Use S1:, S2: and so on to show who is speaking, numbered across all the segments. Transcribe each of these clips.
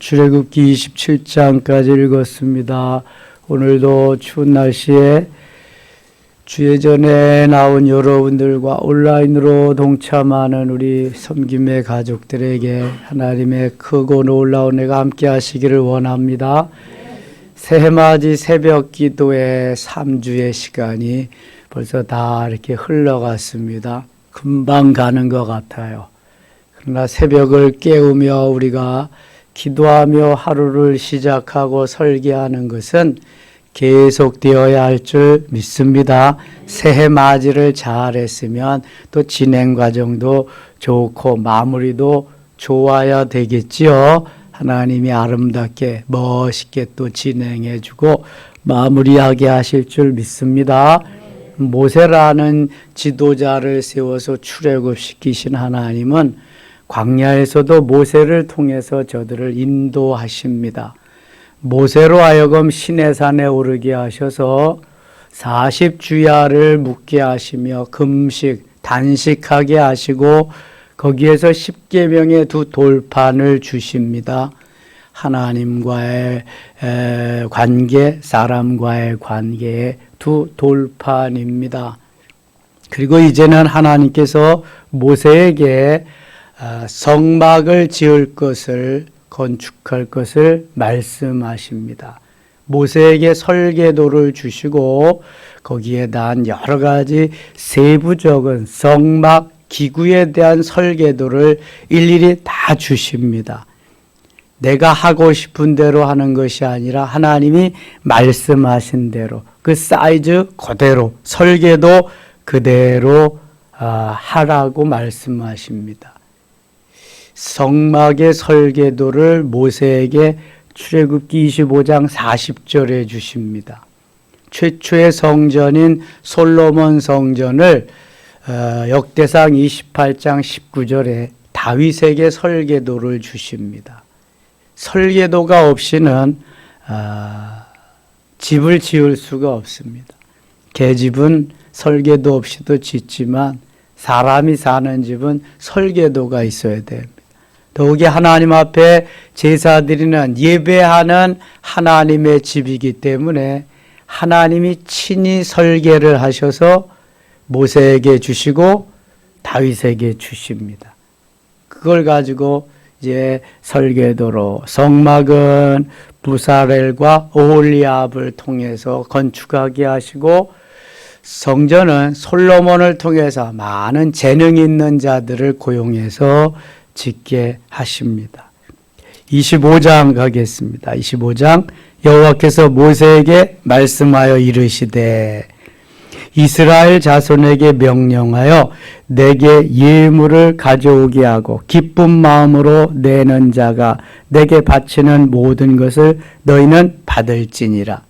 S1: 출애굽기 27장까지 읽었습니다. 오늘도 추운 날씨에 주예전에 나온 여러분들과 온라인으로 동참하는 우리 섬김의 가족들에게 하나님의 크고 놀라운 은혜가 함께 하시기를 원합니다. 새해맞이 새벽 기도의 3주의 시간이 벌써 다 이렇게 흘러갔습니다. 금방 가는 것 같아요. 그러나 새벽을 깨우며 우리가 기도하며 하루를 시작하고 설계하는 것은 계속되어야 할 줄 믿습니다. 새해 맞이를 잘했으면 또 진행 과정도 좋고 마무리도 좋아야 되겠지요. 하나님이 아름답게 멋있게 또 진행해주고 마무리하게 하실 줄 믿습니다. 모세라는 지도자를 세워서 출애굽시키신 하나님은 광야에서도 모세를 통해서 저들을 인도하십니다. 모세로 하여금 시내산에 오르게 하셔서 40주야를 묵게 하시며 금식, 단식하게 하시고 거기에서 10계명의 두 돌판을 주십니다. 하나님과의 관계, 사람과의 관계의 두 돌판입니다. 그리고 이제는 하나님께서 모세에게 성막을 지을 것을 건축할 것을 말씀하십니다. 모세에게 설계도를 주시고 거기에 대한 여러 가지 세부적인 성막 기구에 대한 설계도를 일일이 다 주십니다. 내가 하고 싶은 대로 하는 것이 아니라 하나님이 말씀하신 대로 그 사이즈 그대로 설계도 그대로 하라고 말씀하십니다. 성막의 설계도를 모세에게 출애굽기 25장 40절에 주십니다. 최초의 성전인 솔로몬 성전을 역대상 28장 19절에 다윗에게 설계도를 주십니다. 설계도가 없이는 집을 지을 수가 없습니다. 계집은 설계도 없이도 짓지만 사람이 사는 집은 설계도가 있어야 됩니다. 더욱이 하나님 앞에 제사드리는 예배하는 하나님의 집이기 때문에 하나님이 친히 설계를 하셔서 모세에게 주시고 다윗에게 주십니다. 그걸 가지고 이제 설계도로 성막은 부사렐과 오홀리압을 통해서 건축하게 하시고 성전은 솔로몬을 통해서 많은 재능 있는 자들을 고용해서 짓게 하십니다. 25장 가겠습니다. 25장 여호와께서 모세에게 말씀하여 이르시되 이스라엘 자손에게 명령하여 내게 예물을 가져오게 하고 기쁜 마음으로 내는 자가 내게 바치는 모든 것을 너희는 받을지니라.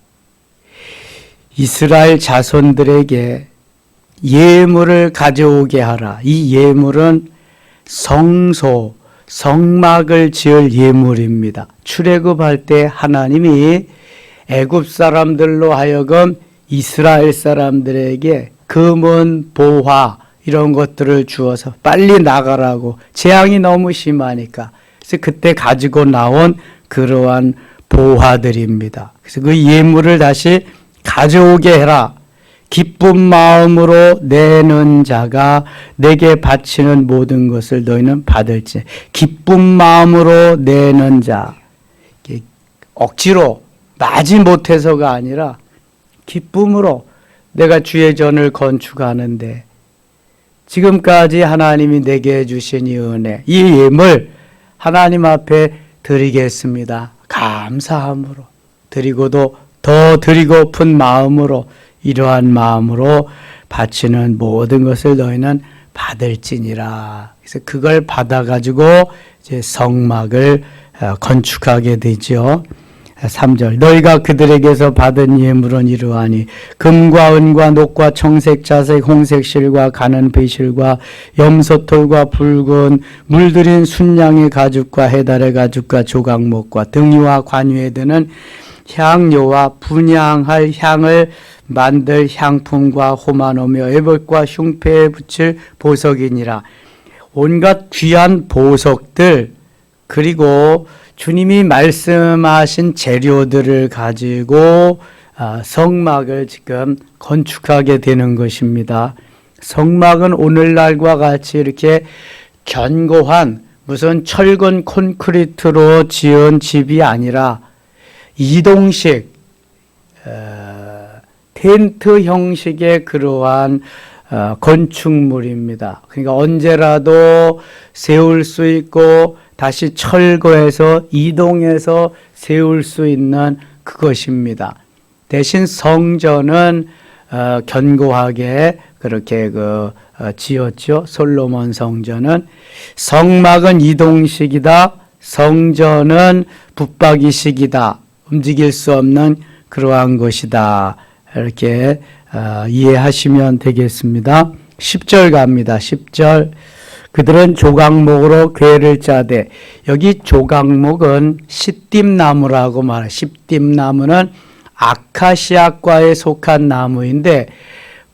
S1: 이스라엘 자손들에게 예물을 가져오게 하라. 이 예물은 성소, 성막을 지을 예물입니다. 출애굽할 때 하나님이 애굽 사람들로 하여금 이스라엘 사람들에게 금은, 보화 이런 것들을 주어서 빨리 나가라고 재앙이 너무 심하니까 그래서 그때 가지고 나온 그러한 보화들입니다. 그래서 그 예물을 다시 가져오게 해라. 기쁜 마음으로 내는 자가 내게 바치는 모든 것을 너희는 받을지. 기쁜 마음으로 내는 자. 억지로 나지 못해서가 아니라 기쁨으로 내가 주의 전을 건축하는데 지금까지 하나님이 내게 주신 이 은혜, 이 예물 하나님 앞에 드리겠습니다. 감사함으로 드리고도 더 드리고픈 마음으로 이러한 마음으로 바치는 모든 것을 너희는 받을지니라. 그래서 그걸 받아가지고 이제 성막을 건축하게 되죠. 3절 너희가 그들에게서 받은 예물은 이러하니 금과 은과 녹과 청색 자색 홍색 실과 가는 배실과 염소털과 붉은 물들인 순양의 가죽과 해달의 가죽과 조각목과 등이와 관유에 드는 향료와 분향할 향을 만들 향품과 호마노며 애벌과 흉패에 붙일 보석이니라. 온갖 귀한 보석들 그리고 주님이 말씀하신 재료들을 가지고 성막을 지금 건축하게 되는 것입니다. 성막은 오늘날과 같이 이렇게 견고한 무슨 철근 콘크리트로 지은 집이 아니라 이동식 텐트 형식의 그러한 건축물입니다. 그러니까 언제라도 세울 수 있고 다시 철거해서 이동해서 세울 수 있는 그것입니다. 대신 성전은 견고하게 그렇게 지었죠. 솔로몬 성전은. 성막은 이동식이다. 성전은 붙박이식이다. 움직일 수 없는 그러한 것이다. 이렇게 이해하시면 되겠습니다. 10절 갑니다. 10절. 그들은 조각목으로 궤를 짜되, 여기 조각목은 시띠나무라고 말해요. 시띠나무는 아카시아과에 속한 나무인데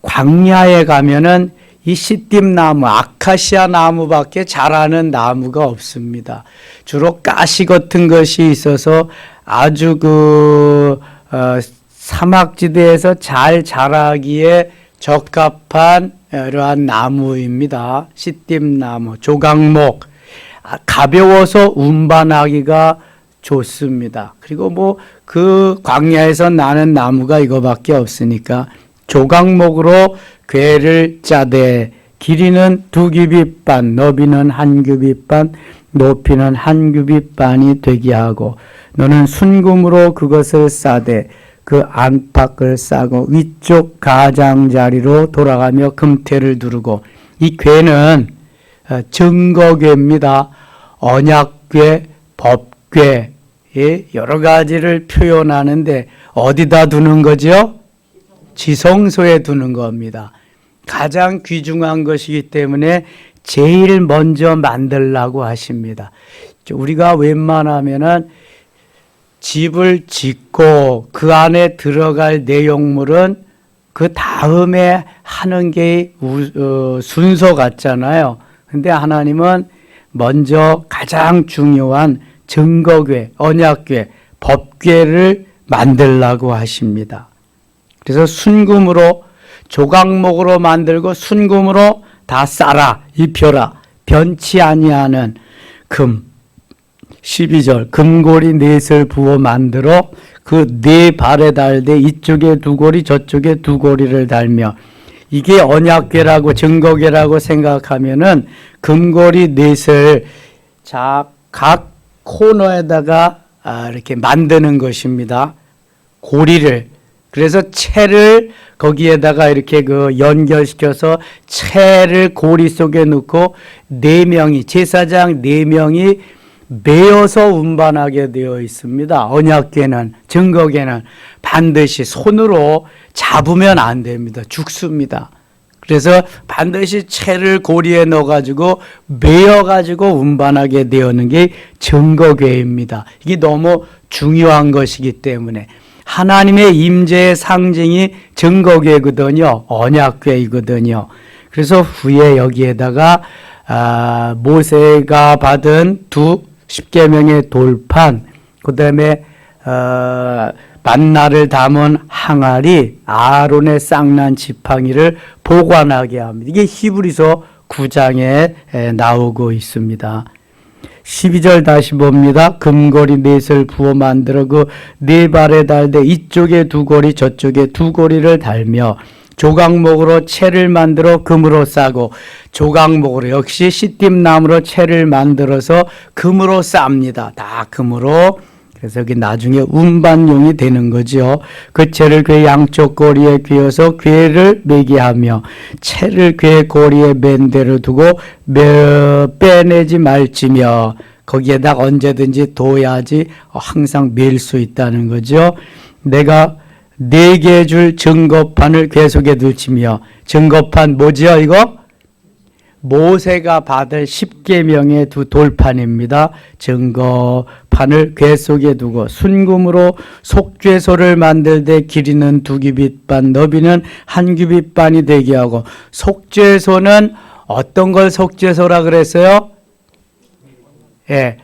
S1: 광야에 가면은 이 시띠나무, 아카시아 나무밖에 자라는 나무가 없습니다. 주로 가시 같은 것이 있어서 아주 사막지대에서 잘 자라기에 적합한 이러한 나무입니다. 시띠나무, 조각목. 가벼워서 운반하기가 좋습니다. 그리고 그 광야에서 나는 나무가 이거밖에 없으니까 조각목으로 궤를 짜되, 길이는 2규빗반, 너비는 1규빗반, 높이는 1규빗반이 되게 하고, 너는 순금으로 그것을 싸되 그 안팎을 싸고 위쪽 가장자리로 돌아가며 금태를 두르고. 이 궤는 증거궤입니다. 언약궤, 법궤, 여러 가지를 표현하는데 어디다 두는 거죠? 지성소에 두는 겁니다. 가장 귀중한 것이기 때문에 제일 먼저 만들라고 하십니다. 우리가 웬만하면은 집을 짓고 그 안에 들어갈 내용물은 그 다음에 하는 게 순서 같잖아요. 근데 하나님은 먼저 가장 중요한 증거궤, 언약궤, 법궤를 만들라고 하십니다. 그래서 순금으로, 조각목으로 만들고 순금으로 다 싸라, 입혀라. 변치 아니하는 금. 12절. 금고리 넷을 부어 만들어 그 네 발에 달되 이쪽에 2고리 저쪽에 2고리를 달며. 이게 언약궤라고 증거궤라고 생각하면은 금고리 넷을 각 코너에다가 이렇게 만드는 것입니다. 고리를. 그래서 채를 거기에다가 이렇게 연결시켜서 채를 고리 속에 넣고 4명이, 제사장 4명이 매어서 운반하게 되어 있습니다. 언약궤는, 증거궤는 반드시 손으로 잡으면 안 됩니다. 죽습니다. 그래서 반드시 채를 고리에 넣어가지고 매어가지고 운반하게 되어는 게 증거궤입니다. 이게 너무 중요한 것이기 때문에 하나님의 임재의 상징이 증거궤거든요. 언약궤이거든요. 그래서 후에 여기에다가 모세가 받은 10계명의 돌판, 그 다음에 만나를 담은 항아리, 아론의 쌍난 지팡이를 보관하게 합니다. 이게 히브리서 9장에 나오고 있습니다. 12절 다시 봅니다. 금고리 넷을 부어 만들어 그 네 발에 달되 이쪽에 2고리 저쪽에 2고리를 달며 조각목으로 채를 만들어 금으로 싸고, 조각목으로 역시 시띠나무로 채를 만들어서 금으로 쌉니다. 다 금으로. 그래서 그게 나중에 운반용이 되는 거죠. 그 채를 궤 양쪽 고리에 꿰어서 궤를 매게 하며 채를 궤 고리에 맨 대로 두고 빼내지 말지며. 거기에다 언제든지 둬야지 항상 맬 수 있다는 거죠. 내가 4개 줄 증거판을 궤 속에 둘치며. 증거판 뭐지요 이거? 모세가 받을 10계명의 2 돌판입니다. 증거판을 궤 속에 두고 순금으로 속죄소를 만들되 길이는 2규빗반, 너비는 1규빗반이 되게 하고. 속죄소는 어떤 걸 속죄소라 그랬어요?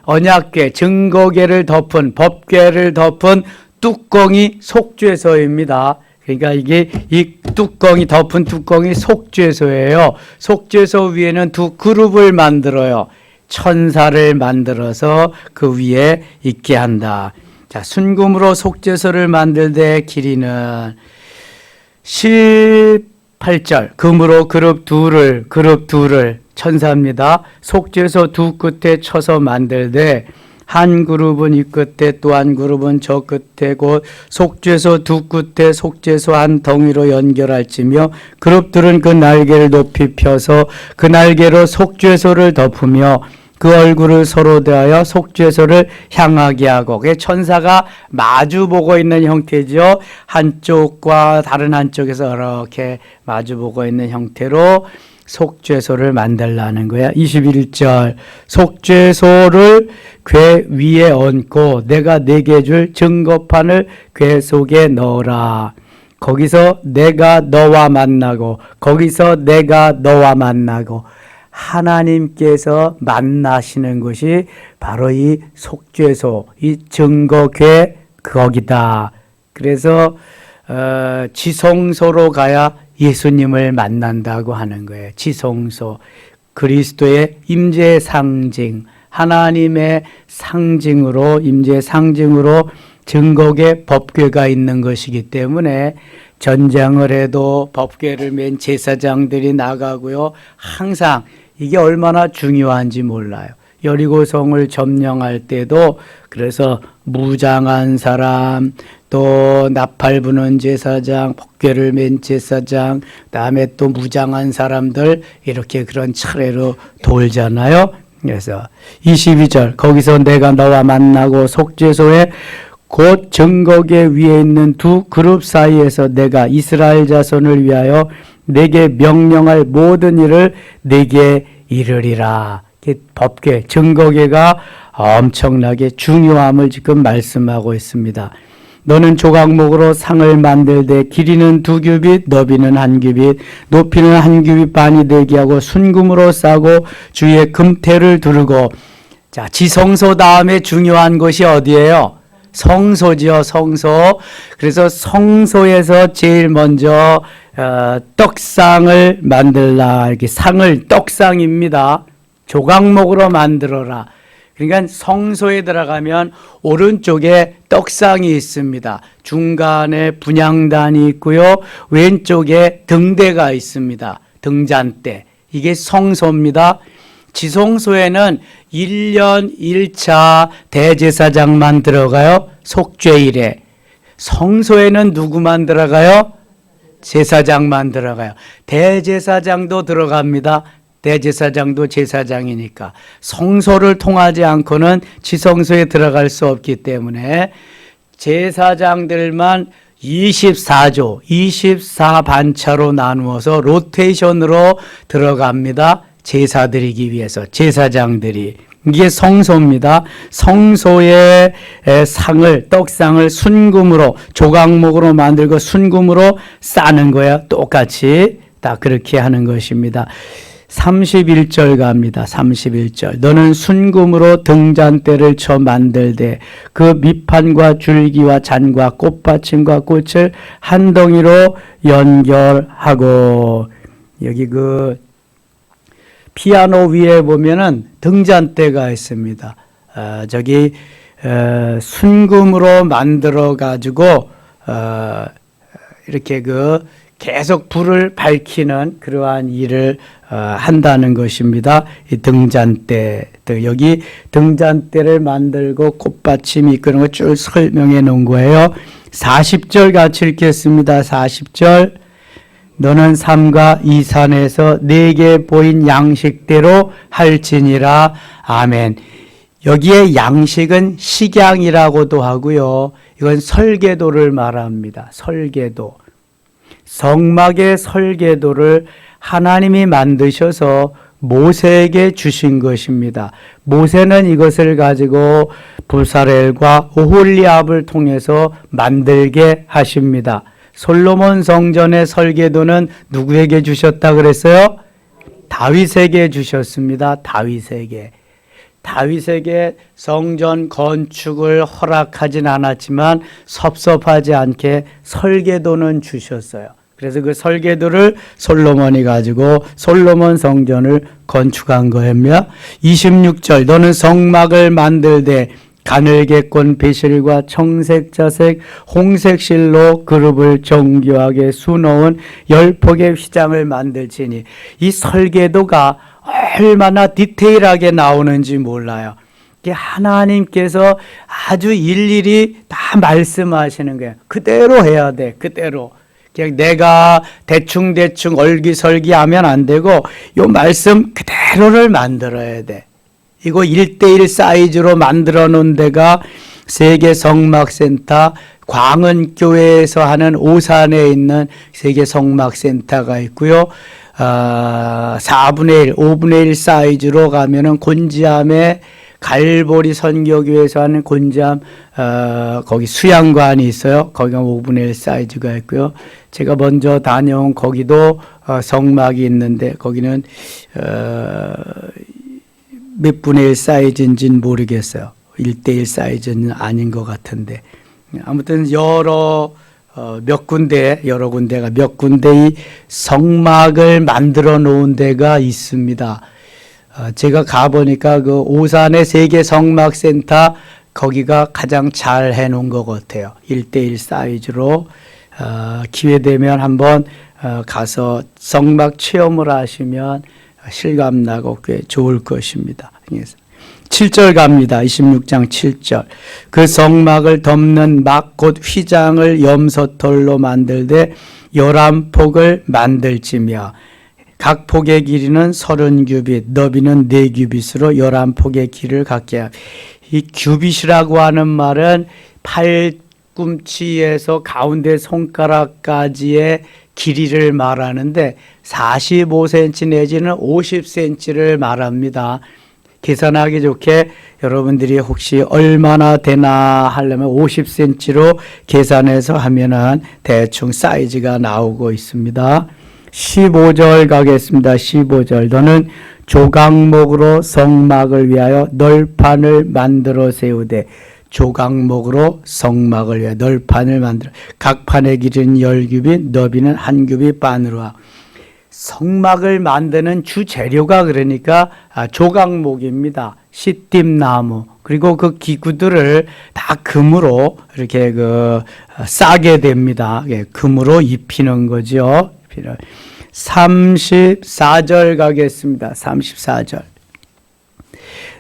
S1: 언약궤, 증거궤를 덮은, 법궤를 덮은 뚜껑이 속죄소입니다. 그러니까 이게 이 뚜껑이 덮은 뚜껑이 속죄소예요. 속죄소 위에는 두 그룹을 만들어요. 천사를 만들어서 그 위에 있게 한다. 자, 순금으로 속죄소를 만들 때 길이는 18절, 금으로 그룹 둘을 천사입니다. 속죄소 두 끝에 쳐서 만들되 한 그룹은 이 끝에 또 한 그룹은 저 끝에 곧 속죄소 두 끝에 속죄소 한 덩이로 연결할지며 그룹들은 그 날개를 높이 펴서 그 날개로 속죄소를 덮으며 그 얼굴을 서로 대하여 속죄소를 향하게 하고, 그게 천사가 마주보고 있는 형태죠. 한쪽과 다른 한쪽에서 이렇게 마주보고 있는 형태로 속죄소를 만들라는 거야. 21절, 속죄소를 궤 위에 얹고 내가 네게 줄 증거판을 궤 속에 넣어라. 거기서 내가 너와 만나고 거기서 내가 너와 만나고, 하나님께서 만나시는 것이 바로 이 속죄소, 이 증거궤 거기다. 그래서 지성소로 가야 예수님을 만난다고 하는 거예요. 지성소, 그리스도의 임재의 상징, 하나님의 상징으로, 임재의 상징으로 증거궤 법궤가 있는 것이기 때문에 전쟁을 해도 법궤를 맨 제사장들이 나가고요. 항상 이게 얼마나 중요한지 몰라요. 여리고성을 점령할 때도 그래서 무장한 사람, 또 나팔 부는 제사장, 법궤를 맨 제사장, 그다음에 또 무장한 사람들 이렇게 그런 차례로 돌잖아요. 그래서 22절, 거기서 내가 너와 만나고 속죄소에 곧 증거궤 위에 있는 두 그룹 사이에서 내가 이스라엘 자손을 위하여 내게 명령할 모든 일을 내게 이르리라. 법궤, 증거궤가 엄청나게 중요함을 지금 말씀하고 있습니다. 너는 조각목으로 상을 만들되 길이는 2규빗, 너비는 1규빗, 높이는 1규빗 반이 되게 하고 순금으로 싸고 주위에 금테를 두르고. 자, 지성소 다음에 중요한 것이 어디예요? 성소지요, 성소. 그래서 성소에서 제일 먼저 떡상을 만들라. 이렇게 상을 떡상입니다. 조각목으로 만들어라. 그러니까 성소에 들어가면 오른쪽에 떡상이 있습니다. 중간에 분향단이 있고요. 왼쪽에 등대가 있습니다. 등잔대. 이게 성소입니다. 지성소에는 1년 1차 대제사장만 들어가요. 속죄일에. 성소에는 누구만 들어가요? 제사장만 들어가요. 대제사장도 들어갑니다. 대제사장도 제사장이니까. 성소를 통하지 않고는 지성소에 들어갈 수 없기 때문에 제사장들만 24조, 24반차로 나누어서 로테이션으로 들어갑니다. 제사 드리기 위해서, 제사장들이. 이게 성소입니다. 성소의 상을, 떡상을 순금으로, 조각목으로 만들고 순금으로 싸는 거야. 똑같이 다 그렇게 하는 것입니다. 31절 갑니다. 31절. 너는 순금으로 등잔대를 쳐 만들되 그 밑판과 줄기와 잔과 꽃받침과 꽃을 한 덩이로 연결하고. 여기 그 피아노 위에 보면은 등잔대가 있습니다. 저기 순금으로 만들어 가지고 이렇게 그 계속 불을 밝히는 그러한 일을 한다는 것입니다. 이 등잔대, 여기 등잔대를 만들고 꽃받침이 이끄는 거 쭉 설명해 놓은 거예요. 40절 같이 읽겠습니다. 40절. 너는 삼가 이 산에서 내게 보인 양식대로 할지니라. 아멘. 여기에 양식은 식양이라고도 하고요. 이건 설계도를 말합니다. 설계도. 성막의 설계도를 하나님이 만드셔서 모세에게 주신 것입니다. 모세는 이것을 가지고 부사렐과 오홀리압을 통해서 만들게 하십니다. 솔로몬 성전의 설계도는 누구에게 주셨다 그랬어요? 다윗에게 주셨습니다. 다윗에게. 다윗에게 성전 건축을 허락하진 않았지만 섭섭하지 않게 설계도는 주셨어요. 그래서 그 설계도를 솔로몬이 가지고 솔로몬 성전을 건축한 거였며 26절 너는 성막을 만들되 가늘게꼰 배실과 청색, 자색, 홍색 실로 그룹을 정교하게 수놓은 10폭의 휘장을 만들지니 이 설계도가 얼마나 디테일하게 나오는지 몰라요. 하나님께서 아주 일일이 다 말씀하시는 거예요. 그대로 해야 돼. 그대로. 그냥 내가 대충대충 얼기설기하면 안 되고 요 말씀 그대로를 만들어야 돼. 이거 1:1 사이즈로 만들어 놓은 데가 세계 성막센터 광은교회에서 하는 오산에 있는 세계 성막센터가 있고요. 4분의 1, 5분의 1 사이즈로 가면은 곤지암에 갈보리 선교교회에서 하는 곤지암 거기 수양관이 있어요. 거기가 5분의 1 사이즈가 있고요. 제가 먼저 다녀온 거기도 성막이 있는데 거기는 몇 분의 1 사이즈인지는 모르겠어요. 1:1 사이즈는 아닌 것 같은데 아무튼 여러 군데가 몇 군데의 성막을 만들어 놓은 데가 있습니다. 제가 가보니까 그 오산의 세계 성막센터 거기가 가장 잘 해놓은 것 같아요. 1:1 사이즈로 기회되면 한번 가서 성막 체험을 하시면 실감나고 꽤 좋을 것입니다. 7절 갑니다. 26장 7절. 그 성막을 덮는 막 곧 휘장을 염소털로 만들되 11폭을 만들지며 각 폭의 길이는 30규빗, 너비는 4규빗으로 11폭의 길을 갖게 하며 이 규빗이라고 하는 말은 팔꿈치에서 가운데 손가락까지의 길이를 말하는데 45cm 내지는 50cm를 말합니다. 계산하기 좋게 여러분들이 혹시 얼마나 되나 하려면 50cm로 계산해서 하면은 대충 사이즈가 나오고 있습니다. 15절 가겠습니다. 15절 너는 조각목으로 성막을 위하여 널판을 만들어 세우되 조각목으로 성막을 위하여 널판을 만들어 각 판의 길이는 10규빗 너비는 1규빗 반으로 하고 성막을 만드는 주 재료가 그러니까 조각목입니다. 시띠나무 그리고 그 기구들을 다 금으로 이렇게 싸게 됩니다. 금으로 입히는 거죠. 34절 가겠습니다. 34절.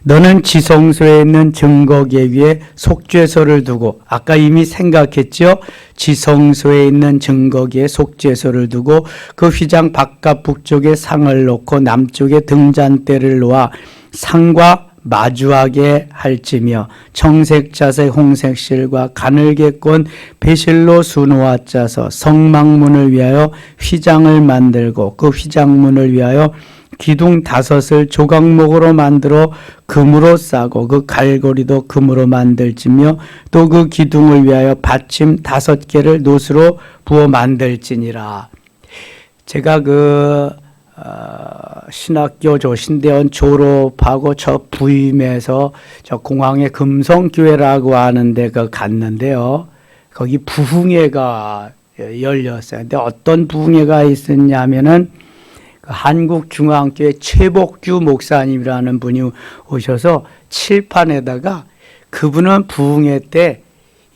S1: 너는 지성소에 있는 증거계 위에 속죄소를 두고 아까 이미 생각했죠. 지성소에 있는 증거계에 속죄소를 두고 그 휘장 바깥 북쪽에 상을 놓고 남쪽에 등잔대를 놓아 상과 마주하게 할지며 청색, 자색, 홍색 실과 가늘게꼰 배실로 수놓아 짜서 성막문을 위하여 휘장을 만들고 그 휘장문을 위하여 기둥 5을 조각목으로 만들어 금으로 싸고 그 갈고리도 금으로 만들지며 또 그 기둥을 위하여 받침 5개를 노수로 부어 만들지니라. 제가 신학교 신대원 졸업하고 저 부임해서 저 공항에 금성교회라고 하는데 갔는데요. 거기 부흥회가 열렸어요. 근데 어떤 부흥회가 있었냐면은 한국중앙교회 최복규 목사님이라는 분이 오셔서 칠판에다가 그분은 부흥회 때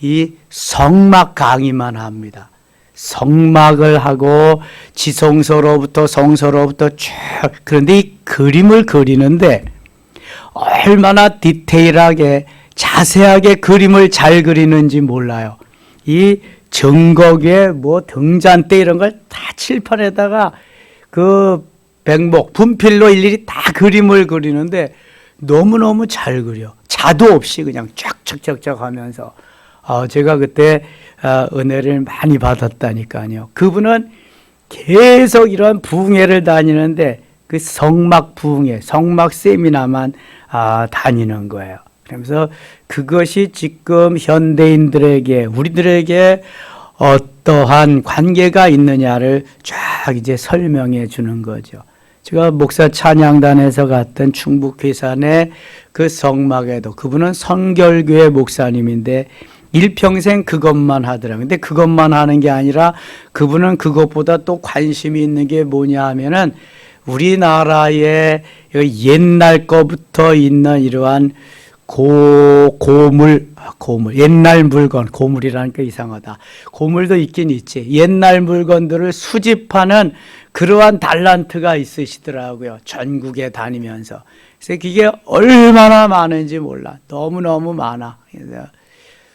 S1: 이 성막 강의만 합니다. 성막을 하고 지성소로부터 성소로부터 쭉 그런데 이 그림을 그리는데 얼마나 디테일하게 자세하게 그림을 잘 그리는지 몰라요. 이 증거계 등잔대 이런 걸 다 칠판에다가 그 백목 분필로 일일이 다 그림을 그리는데 너무너무 잘 그려. 자도 없이 그냥 쫙쫙쫙쫙 하면서 제가 그때 은혜를 많이 받았다니까요. 그분은 계속 이런 부흥회를 다니는데 그 성막 부흥회, 성막 세미나만 다니는 거예요. 그러면서 그것이 지금 현대인들에게 우리들에게 어떠한 관계가 있느냐를 쫙 이제 설명해 주는 거죠. 제가 목사 찬양단에서 갔던 충북 괴산의 그 성막에도 그분은 성결교회 목사님인데 일평생 그것만 하더라고요. 근데 그것만 하는 게 아니라 그분은 그것보다 또 관심이 있는 게 뭐냐 하면은 우리나라의 옛날 거부터 있는 이러한 고물, 옛날 물건, 고물이라는 게 이상하다. 고물도 있긴 있지. 옛날 물건들을 수집하는 그러한 달란트가 있으시더라고요. 전국에 다니면서. 그래서 그게 얼마나 많은지 몰라. 너무너무 많아. 그래서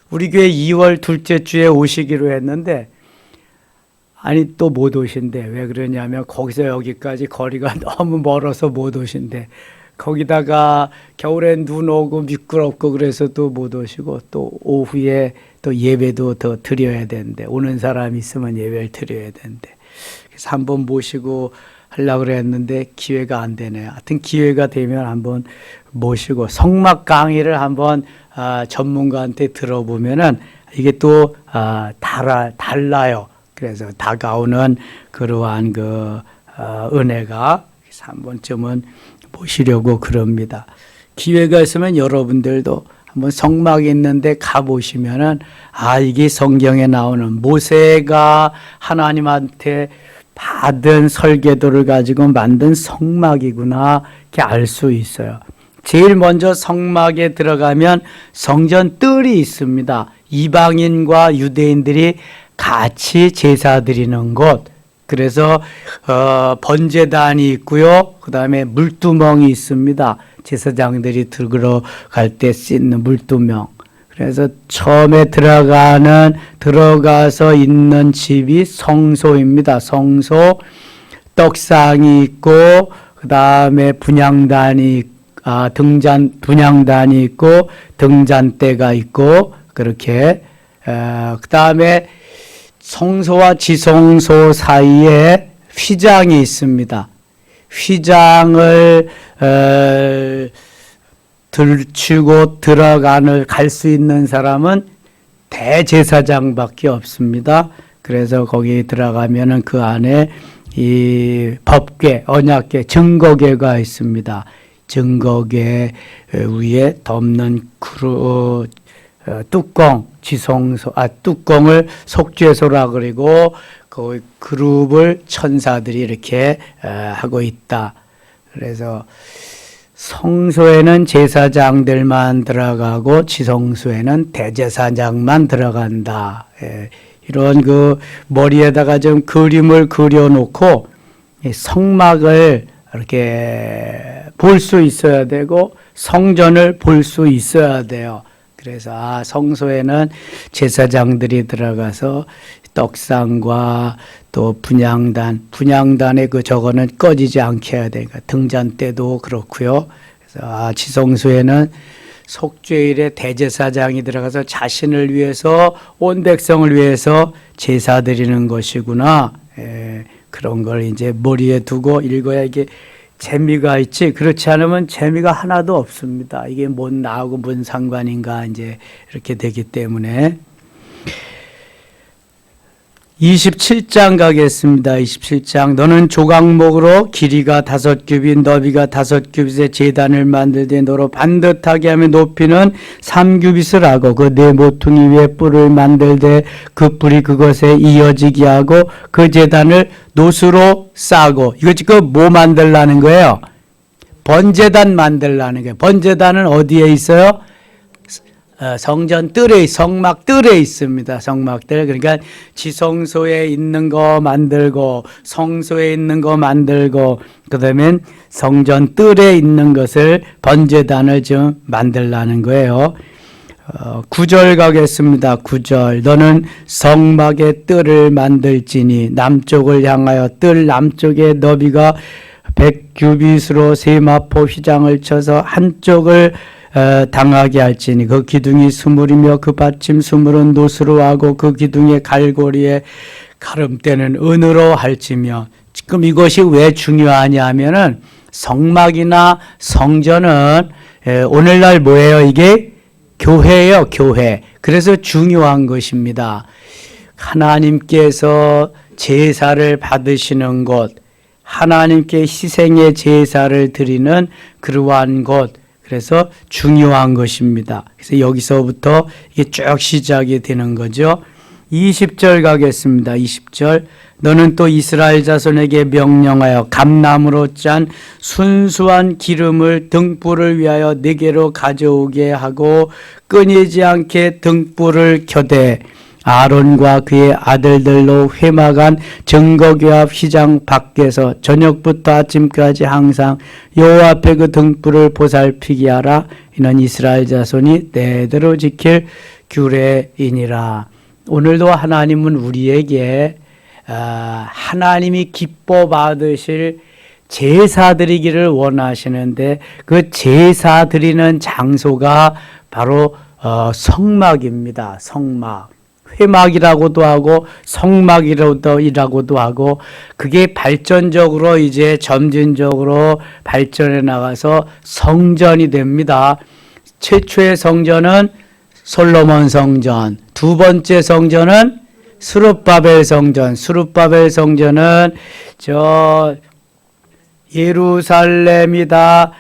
S1: 우리 교회 2월 둘째 주에 오시기로 했는데, 아니 또 못 오신대. 왜 그러냐면 거기서 여기까지 거리가 너무 멀어서 못 오신대. 거기다가 겨울엔 눈 오고 미끄럽고 그래서 또 못 오시고 또 오후에 또 예배도 더 드려야 되는데 오는 사람 있으면 예배를 드려야 되는데 그래서 한번 모시고 하려고 그랬는데 기회가 안 되네요. 하여튼 기회가 되면 한번 모시고 성막 강의를 한번 전문가한테 들어보면은 이게 또 달라요. 그래서 다가오는 그러한 은혜가 한 번쯤은 보시려고 그럽니다. 기회가 있으면 여러분들도 한번 성막이 있는데 가보시면은 이게 성경에 나오는 모세가 하나님한테 받은 설계도를 가지고 만든 성막이구나 이렇게 알 수 있어요. 제일 먼저 성막에 들어가면 성전 뜰이 있습니다. 이방인과 유대인들이 같이 제사 드리는 곳. 그래서 번제단이 있고요. 그 다음에 물두멍이 있습니다. 제사장들이 들어갈 때 씻는 물두멍. 그래서 처음에 들어가서 있는 집이 성소입니다. 성소, 떡상이 있고 그 다음에 분향단이 있고 등잔대가 있고 그렇게 그 다음에 성소와 지성소 사이에 휘장이 있습니다. 휘장을 들추고 갈 수 있는 사람은 대제사장밖에 없습니다. 그래서 거기 들어가면은 그 안에 이 법궤, 언약궤, 증거궤가 있습니다. 증거궤 위에 덮는 뚜껑, 뚜껑을 속죄소라 그리고 그 그룹을 천사들이 이렇게 하고 있다. 그래서 성소에는 제사장들만 들어가고 지성소에는 대제사장만 들어간다. 이런 머리에다가 좀 그림을 그려놓고 성막을 이렇게 볼 수 있어야 되고 성전을 볼 수 있어야 돼요. 그래서 성소에는 제사장들이 들어가서 떡상과 또 분향단의 저거는 꺼지지 않게 해야 되니까 등잔대도 그렇고요. 그래서 지성소에는 속죄일에 대제사장이 들어가서 자신을 위해서 온 백성을 위해서 제사 드리는 것이구나. 그런 걸 이제 머리에 두고 읽어야 이게 재미가 있지. 그렇지 않으면 재미가 하나도 없습니다. 이게 나하고 뭔 상관인가 이제 이렇게 되기 때문에 27장 가겠습니다. 27장. 너는 조각목으로 길이가 5규빗, 너비가 5규빗의 제단을 만들되 너로 반듯하게 하며 높이는 3규빗을 하고 그 네 모퉁이 위에 뿔을 만들되 그 뿔이 그것에 이어지게 하고 그 제단을 노수로 싸고. 이거 지금 뭐 만들라는 거예요? 번제단 만들라는 거예요. 번제단은 어디에 있어요? 성전 뜰에, 성막 뜰에 있습니다. 성막 뜰. 그러니까 지성소에 있는 거 만들고 성소에 있는 거 만들고 그다음에 성전 뜰에 있는 것을 번제단을 좀 만들라는 거예요. 9절 가겠습니다. 9절. 너는 성막의 뜰을 만들지니 남쪽을 향하여 뜰 남쪽의 너비가 100규빗으로 세마포 휘장을 쳐서 한쪽을 당하게 할지니 그 기둥이 수물이며 그 받침 수물은 노수로 하고 그 기둥의 갈고리에 가름대는 은으로 할지며. 지금 이것이 왜 중요하냐 하면은 성막이나 성전은 오늘날 뭐예요? 이게 교회예요. 교회. 그래서 중요한 것입니다. 하나님께서 제사를 받으시는 곳, 하나님께 희생의 제사를 드리는 그러한 것, 그래서 중요한 것입니다. 그래서 여기서부터 이게 쭉 시작이 되는 거죠. 20절 가겠습니다. 20절. 너는 또 이스라엘 자손에게 명령하여 감나무로 짠 순수한 기름을 등불을 위하여 네게로 가져오게 하고 끊이지 않게 등불을 켜되 아론과 그의 아들들로 회막한 증거궤합 휘장 밖에서 저녁부터 아침까지 항상 여호와 앞에 그 등불을 보살피게 하라. 이는 이스라엘 자손이 대대로 지킬 규례이니라. 오늘도 하나님은 우리에게 하나님이 기뻐 받으실 제사 드리기를 원하시는데 그 제사 드리는 장소가 바로 성막입니다. 성막. 회막이라고도 하고 성막이라고도 하고 그게 발전적으로 이제 점진적으로 발전해 나가서 성전이 됩니다. 최초의 성전은 솔로몬 성전, 두 번째 성전은 스룹바벨 성전. 스룹바벨 성전은 저 예루살렘이다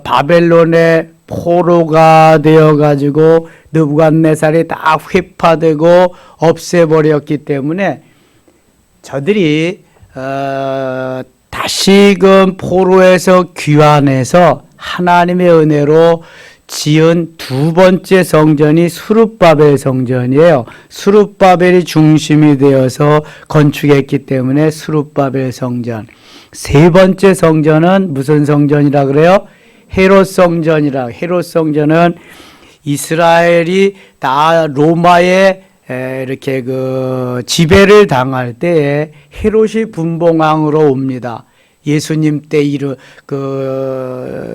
S1: 바벨론의 포로가 되어가지고 느부갓네살이 다 회파되고 없애버렸기 때문에 저들이 다시금 포로에서 귀환해서 하나님의 은혜로 지은 두 번째 성전이 스룹바벨 성전이에요. 스룹바벨이 중심이 되어서 건축했기 때문에 스룹바벨 성전. 세 번째 성전은 무슨 성전이라 그래요? 헤롯 성전이라. 헤롯 성전은 이스라엘이 다 로마에 이렇게 그 지배를 당할 때에 헤롯이 분봉왕으로 옵니다. 예수님 때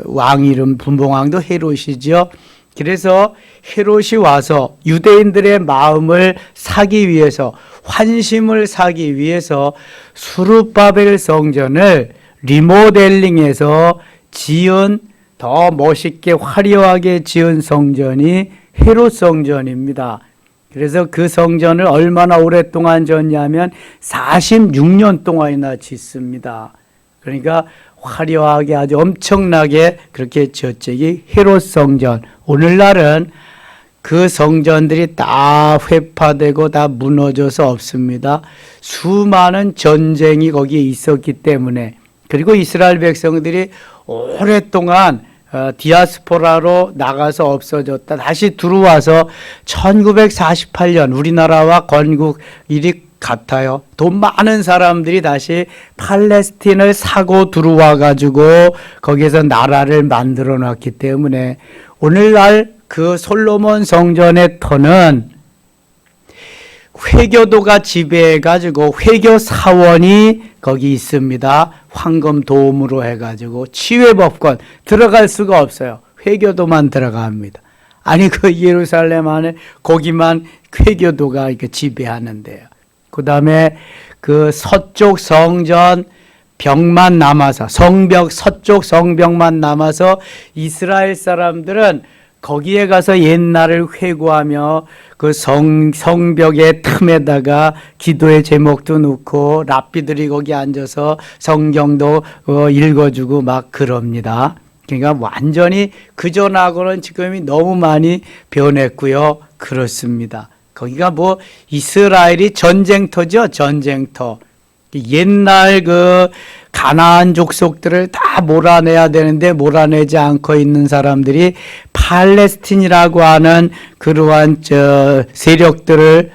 S1: 왕 이름 분봉왕도 헤롯이죠. 그래서 헤롯이 와서 유대인들의 마음을 사기 위해서, 환심을 사기 위해서 스룹바벨 성전을 리모델링해서 지은, 더 멋있게 화려하게 지은 성전이 헤롯 성전입니다. 그래서 그 성전을 얼마나 오랫동안 짓냐면 46년 동안이나 짓습니다. 그러니까 화려하게 아주 엄청나게 그렇게 지었지. 헤롯 성전. 오늘날은 그 성전들이 다 회파되고 다 무너져서 없습니다. 수많은 전쟁이 거기에 있었기 때문에, 그리고 이스라엘 백성들이 오랫동안 디아스포라로 나가서 없어졌다 다시 들어와서 1948년 우리나라와 건국일이 같아요. 돈 많은 사람들이 다시 팔레스틴을 사고 들어와 가지고 거기에서 나라를 만들어 놨기 때문에 오늘날 그 솔로몬 성전의 터는 회교도가 지배해 가지고 회교 사원이 거기 있습니다. 황금 도움으로 해 가지고 치외법권 들어갈 수가 없어요. 회교도만 들어갑니다. 아니 그 예루살렘 안에 거기만 회교도가 지배하는데요. 그 다음에 그 서쪽 성전 벽만 남아서, 성벽, 서쪽 성벽만 남아서 이스라엘 사람들은 거기에 가서 옛날을 회고하며 그 성벽의 틈에다가 기도의 제목도 넣고 랍비들이 거기 앉아서 성경도 읽어주고 막 그럽니다. 그러니까 완전히 그전하고는 지금이 너무 많이 변했고요. 그렇습니다. 거기가 뭐 이스라엘이 전쟁터죠. 전쟁터. 옛날 그 가나안 족속들을 다 몰아내야 되는데 몰아내지 않고 있는 사람들이 팔레스틴이라고 하는 그러한 세력들을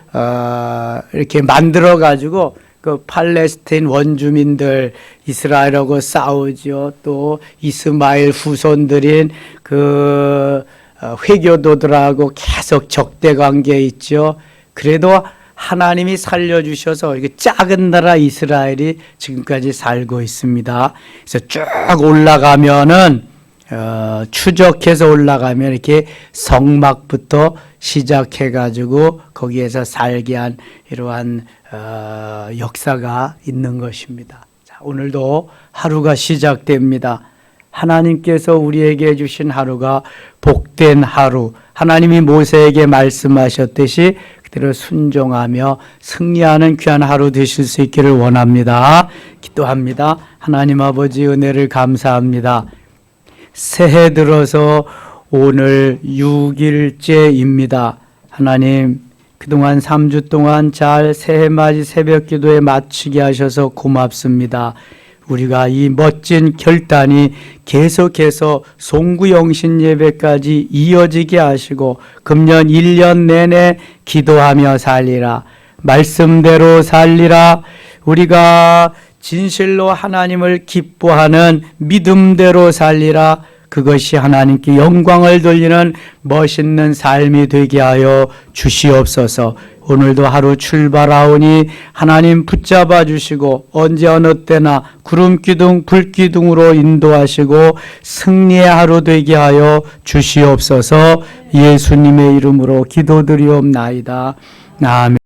S1: 이렇게 만들어 가지고 그 팔레스틴 원주민들 이스라엘하고 싸우죠. 또 이스마엘 후손들인 그 회교도들하고 계속 적대 관계에 있죠. 그래도 하나님이 살려주셔서 이게 작은 나라 이스라엘이 지금까지 살고 있습니다. 그래서 쭉 올라가면은 추적해서 올라가면 이렇게 성막부터 시작해가지고 거기에서 살게 한 이러한 역사가 있는 것입니다. 자, 오늘도 하루가 시작됩니다. 하나님께서 우리에게 주신 하루가 복된 하루. 하나님이 모세에게 말씀하셨듯이 뜻대로 순종하며 승리하는 귀한 하루 되실 수 있기를 원합니다. 기도합니다. 하나님 아버지 은혜를 감사합니다. 새해 들어서 오늘 6일째입니다. 하나님 그동안 3주 동안 잘 새해맞이 새벽 기도에 마치게 하셔서 고맙습니다. 우리가 이 멋진 결단이 계속해서 송구영신 예배까지 이어지게 하시고 금년 1년 내내 기도하며 살리라. 말씀대로 살리라. 우리가 진실로 하나님을 기뻐하는 믿음대로 살리라. 그것이 하나님께 영광을 돌리는 멋있는 삶이 되게 하여 주시옵소서. 오늘도 하루 출발하오니 하나님 붙잡아 주시고 언제 어느 때나 구름기둥 불기둥으로 인도하시고 승리의 하루 되게 하여 주시옵소서. 예수님의 이름으로 기도드리옵나이다. 아멘.